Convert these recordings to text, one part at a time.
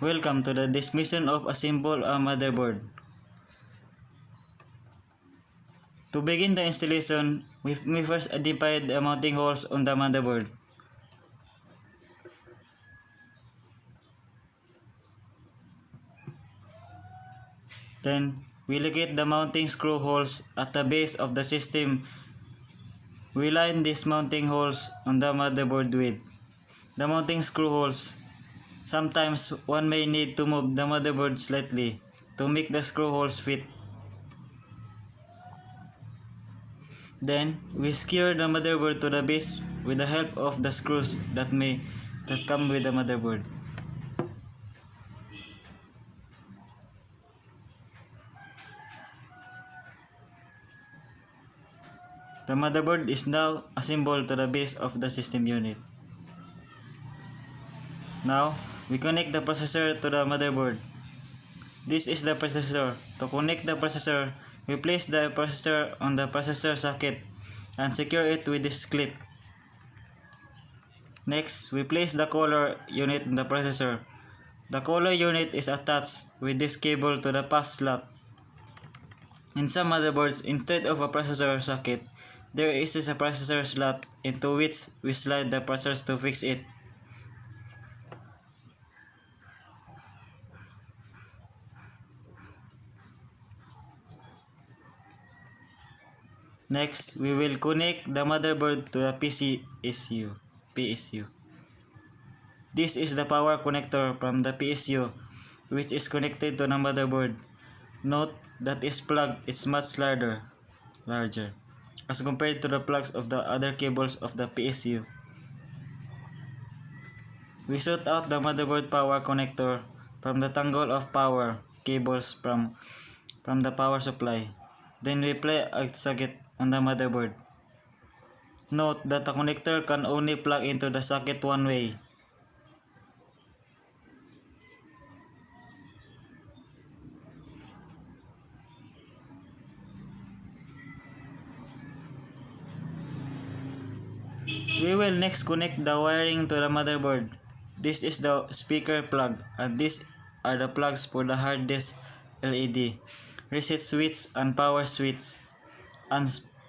Welcome to the dismission of assemble a motherboard. To begin the installation, we first identify the mounting holes on the motherboard. Then, we locate the mounting screw holes at the base of the system. We line these mounting holes on the motherboard with the mounting screw holes. Sometimes one may need to move the motherboard slightly to make the screw holes fit. Then, we secure the motherboard to the base with the help of the screws that come with the motherboard. The motherboard is now assembled to the base of the system unit. Now, we connect the processor to the motherboard. This is the processor. To connect the processor, we place the processor on the processor socket and secure it with this clip. Next, we place the color unit in the processor. The color unit is attached with this cable to the pass slot. In some motherboards, instead of a processor socket, there is a processor slot into which we slide the processors to fix it. Next, we will connect the motherboard to the PSU. This is the power connector from the PSU, which is connected to the motherboard. Note that its plug is much larger as compared to the plugs of the other cables of the PSU. We shoot out the motherboard power connector from the tangle of power cables from the power supply. Then we play a socket on the motherboard. Note that the connector can only plug into the socket one way. We will next connect the wiring to the motherboard. This is the speaker plug, and these are the plugs for the hard disk LED, reset switch, and power switch. And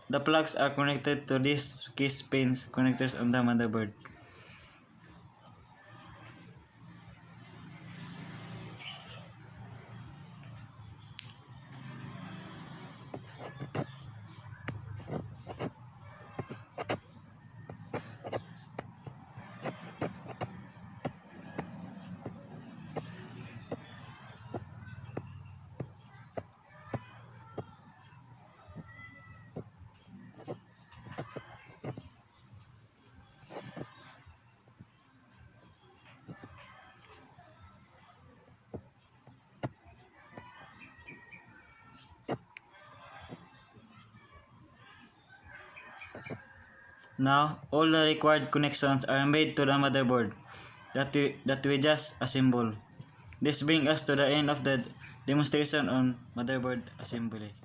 the plugs are connected to these keys pins connectors on the motherboard. Now, all the required connections are made to the motherboard that we just assembled. This brings us to the end of the demonstration on motherboard assembly.